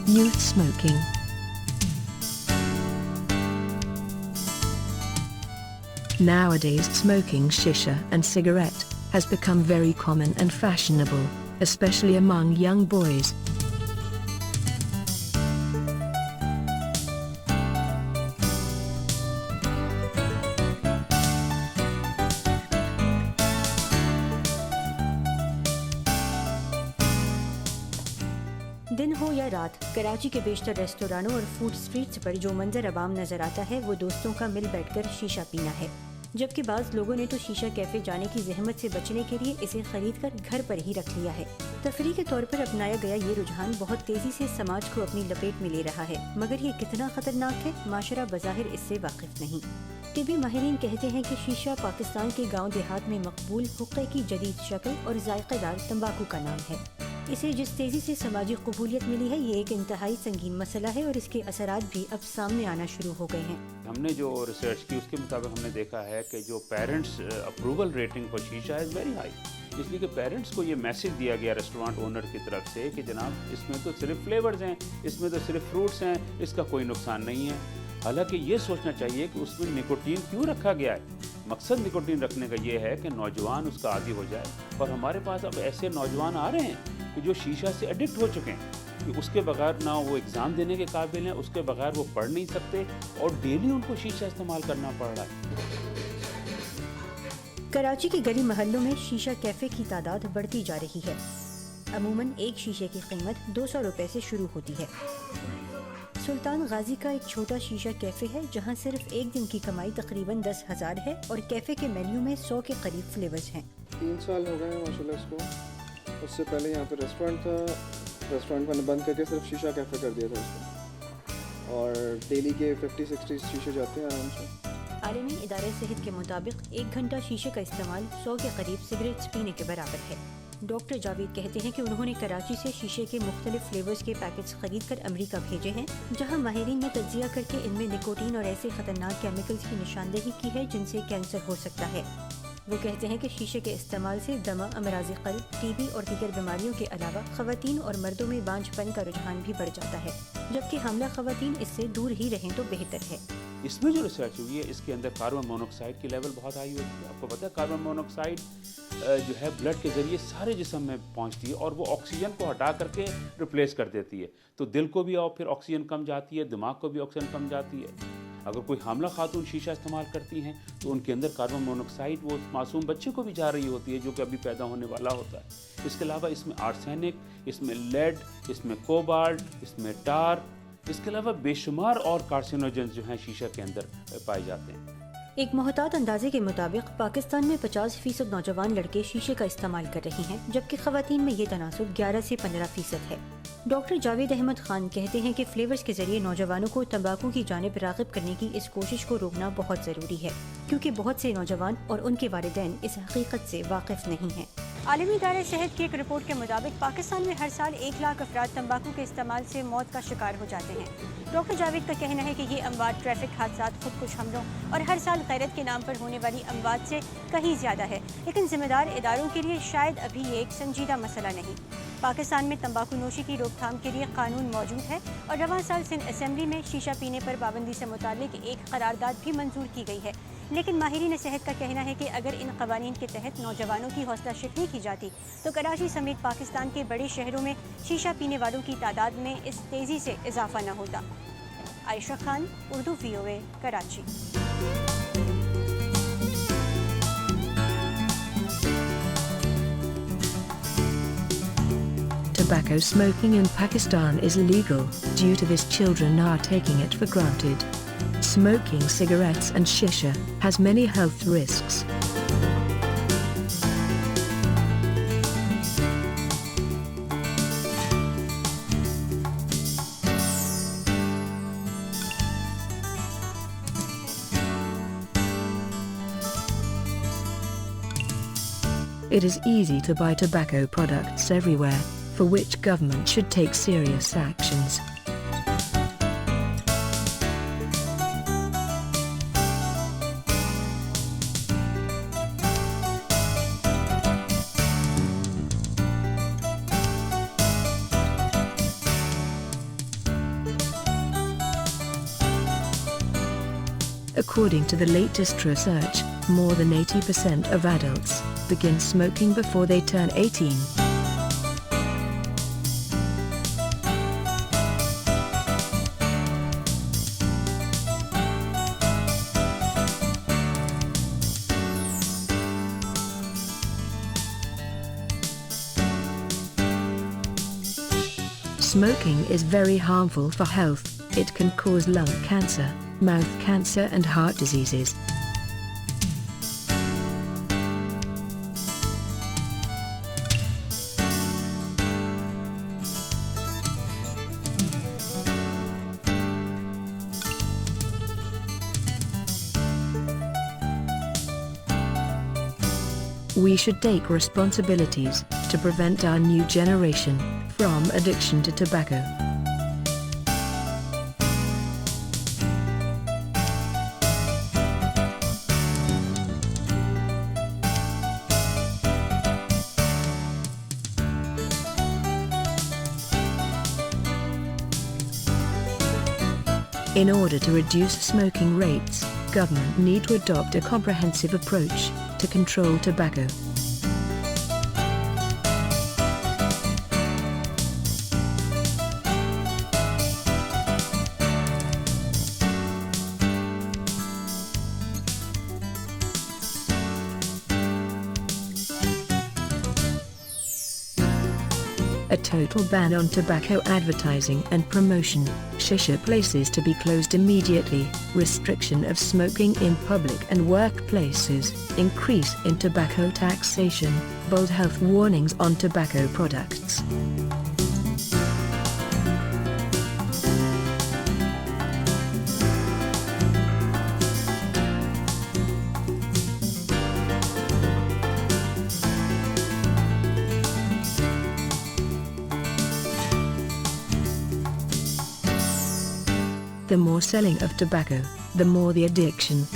Youth smoking. Nowadays, smoking shisha and cigarette has become very common and fashionable, especially among young boys. दिन हो या रात, कराची के बेशतर रेस्टोरानों और फूड स्ट्रीट्स पर जो मंजर अवाम नजर आता है वो दोस्तों का मिल बैठकर शीशा पीना है। जबकि बाज़ लोगों ने तो शीशा कैफ़े जाने की जहमत से बचने के लिए इसे खरीद कर घर पर ही रख लिया है। तफरीह के तौर पर अपनाया गया ये रुझान बहुत तेज़ी से समाज को अपनी लपेट में ले रहा है, मगर ये कितना ख़तरनाक है, माशरा बज़ाहिर इससे वाकिफ नहीं। टिबी माहिरीन कहते हैं कि शीशा पाकिस्तान के गाँव देहात में मकबूल हुक्के की जदीद शक्ल और जायकेदार तंबाकू का नाम है। इसे जिस तेज़ी से समाजी कबूलियत मिली है, ये एक इंतहाई संगीन मसला है और इसके असरात भी अब सामने आना शुरू हो गए हैं। हमने जो रिसर्च की उसके मुताबिक हमने देखा है कि जो पेरेंट्स अप्रूवल रेटिंग फॉर शीशा इज़ वेरी हाई, इसलिए कि पेरेंट्स को ये मैसेज दिया गया रेस्टोरेंट ओनर की तरफ से कि जनाब इसमें तो सिर्फ फ्लेवर्स हैं, इसमें तो सिर्फ फ्रूट्स हैं, इसका कोई नुकसान नहीं है। हालांकि ये सोचना चाहिए कि उसमें निकोटीन क्यों रखा गया है। मकसद निकोटीन रखने का ये है कि नौजवान उसका आदी हो जाए, और हमारे पास अब ऐसे नौजवान आ रहे हैं कि जो शीशा से एडिक्ट हो चुके हैं कि उसके बगैर ना वो एग्ज़ाम देने के काबिल हैं, उसके बगैर वो पढ़ नहीं सकते, और डेली उनको शीशा इस्तेमाल करना पड़ रहा है। कराची के गली महल्लों में शीशा कैफ़े की तादाद बढ़ती जा रही है। अमूमन एक शीशे की कीमत 200 रुपए से शुरू होती है। सुल्तान गाजी का एक छोटा शीशा कैफ़े है जहां सिर्फ एक दिन की कमाई तकरीबन 10,000 है और कैफ़े के मेन्यू में 100 के करीब फ्लेवर्स हैं। 3 साल हो गए हैं माशाल्लाह इसको। उससे पहले यहाँ पे रेस्टोरेंट था, रेस्टोरेंट मैंने बंद करके सिर्फ शीशा कैफ़े कर दिया था इसको, और डेली के 50-60 शीशे जाते हैं आराम से। आलमी इदारे सेहत के मुताबिक 1 घंटा शीशे का इस्तेमाल 100 के करीब सिगरेट्स पीने के बराबर है। डॉक्टर जावेद कहते हैं कि उन्होंने कराची से शीशे के मुख्तलिफ फ्लेवर्स के पैकेट्स खरीद कर अमरीका भेजे हैं, जहां माहिरीन ने तज्जिया करके इनमें निकोटीन और ऐसे खतरनाक केमिकल्स की निशानदेही की है जिनसे कैंसर हो सकता है। वो कहते हैं कि शीशे के इस्तेमाल से दमा, अमराज़ क़ल्ब, टीबी और दीगर बीमारियों के अलावा ख़वातीन और मर्दों में बांझपन का रुझान भी बढ़ जाता है, जबकि हामला ख़वातीन इससे दूर ही रहें तो बेहतर है। इसमें जो रिसर्च हुई है इसके अंदर कार्बन मोनोऑक्साइड की लेवल बहुत हाई होती है। आपको पता है कार्बन मोनोऑक्साइड जो है ब्लड के ज़रिए सारे जिस्म में पहुंचती है और वो ऑक्सीजन को हटा करके रिप्लेस कर देती है। तो दिल को भी और फिर ऑक्सीजन कम जाती है, दिमाग को भी ऑक्सीजन कम जाती है। अगर कोई हामला खातून शीशा इस्तेमाल करती हैं तो उनके अंदर कार्बन मोनोऑक्साइड वो मासूम बच्चे को भी जा रही होती है जो कि अभी पैदा होने वाला होता है। इसके अलावा इसमें आर्सेनिक, इसमें लेड, इसमें कोबाल्ट, इसमें टार, इसके अलावा बेशुमार और कार्सिनोजेंस जो हैं शीशा के अंदर पाए जाते हैं। एक मोहतात अंदाजे के मुताबिक पाकिस्तान में 50% नौजवान लड़के शीशे का इस्तेमाल कर रहे हैं, जबकि ख़वातीन में ये तनासुब 11 से 15% है। डॉक्टर जावेद अहमद खान कहते हैं कि फ्लेवर्स के जरिए नौजवानों को तंबाकू की जानिब राग़िब करने की इस कोशिश को रोकना बहुत ज़रूरी है, क्योंकि बहुत से नौजवान और उनके वालिदैन इस हकीकत से वाकिफ़ नहीं हैं। आलमी इदारे सेहत की एक रिपोर्ट के मुताबिक पाकिस्तान में हर साल 1 लाख अफराद तंबाकू के इस्तेमाल से मौत का शिकार हो जाते हैं। डॉक्टर जावेद का कहना है कि ये अमवात ट्रैफिक हादसात, खुदकुश हमलों और हर साल गैरत के नाम पर होने वाली अमवात से कहीं ज़्यादा है, लेकिन जिम्मेदार इदारों के लिए शायद अभी ये एक संजीदा मसला नहीं। पाकिस्तान में तंबाकू नोशी की रोकथाम के लिए कानून मौजूद है और रवां साल सिंध असेंबली में शीशा पीने पर पाबंदी से मुतालिक एक करारदाद भी मंजूर की गई है। लेकिन माहिरीन सेहत का कहना है कि अगर इन कवानीन के तहत नौजवानों की हौसला शिकनी की जाती तो कराची समेत पाकिस्तान के बड़े शहरों में शीशा पीने वालों की तादाद में इस तेज़ी से इजाफा न होता। Ayesha Khan, Urdu VOA, Karachi. Tobacco smoking in Pakistan is illegal. Due to this, children are taking it for granted. Smoking cigarettes and shisha has many health risks. It is easy to buy tobacco products everywhere, for which government should take serious actions. According to the latest research, more than 80% of adults begin smoking before they turn 18. Smoking is very harmful for health. It can cause lung cancer, mouth cancer and heart diseases. We should take responsibilities to prevent our new generation from addiction to tobacco. In order to reduce smoking rates, government need to adopt a comprehensive approach to control tobacco. A total ban on tobacco advertising and promotion, shisha places to be closed immediately, restriction of smoking in public and workplaces, increase in tobacco taxation, bold health warnings on tobacco products. The more selling of tobacco, the more the addiction.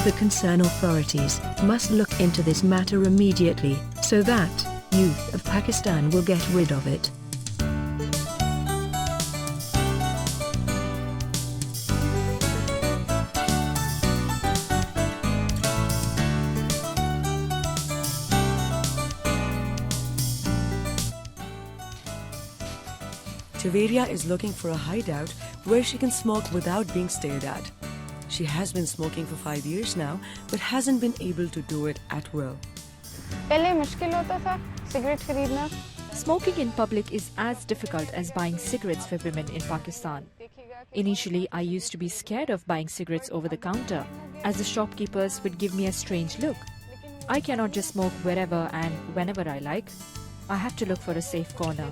The concerned authorities must look into this matter immediately, so that youth of Pakistan will get rid of it. Javeria is looking for a hideout where she can smoke without being stared at. She has been smoking for 5 years now, but hasn't been able to do it at will. पहले मुश्किल होता था cigarette खरीदना. Smoking in public is as difficult as buying cigarettes for women in Pakistan. Initially, I used to be scared of buying cigarettes over the counter, as the shopkeepers would give me a strange look. I cannot just smoke wherever and whenever I like. I have to look for a safe corner.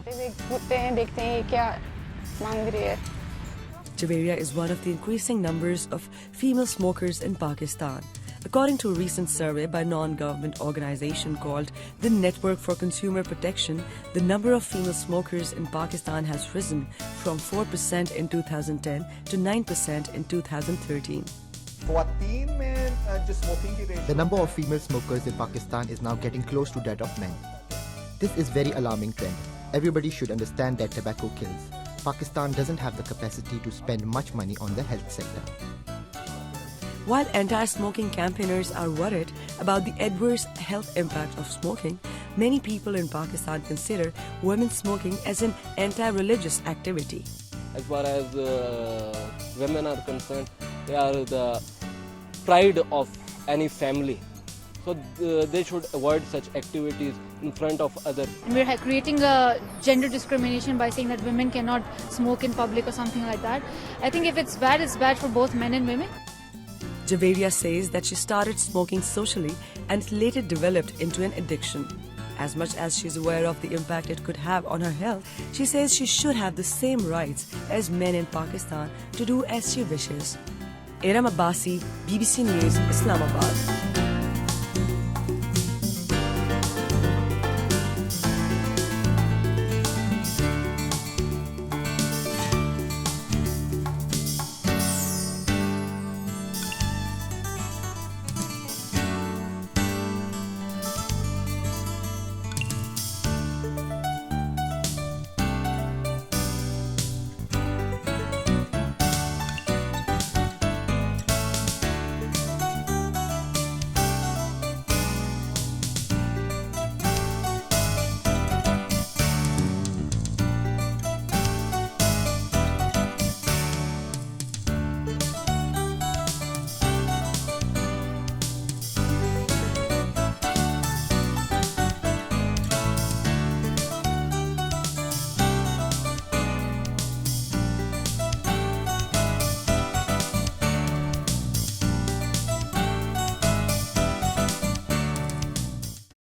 Javeria is one of the increasing numbers of female smokers in Pakistan. According to a recent survey by a non-government organization called the Network for Consumer Protection, the number of female smokers in Pakistan has risen from 4% in 2010 to 9% in 2013. The number of female smokers in Pakistan is now getting close to that of men. This is very alarming trend. Everybody should understand that tobacco kills. Pakistan doesn't have the capacity to spend much money on the health sector. While anti-smoking campaigners are worried about the adverse health impact of smoking, many people in Pakistan consider women smoking as an anti-religious activity. As far as women are concerned, they are the pride of any family. So they should avoid such activities in front of others. We're creating a gender discrimination by saying that women cannot smoke in public or something like that. I think if it's bad for both men and women. Javeria says that she started smoking socially and later developed into an addiction. As much as she's aware of the impact it could have on her health, she says she should have the same rights as men in Pakistan to do as she wishes. Iram Abbasi, BBC News, Islamabad.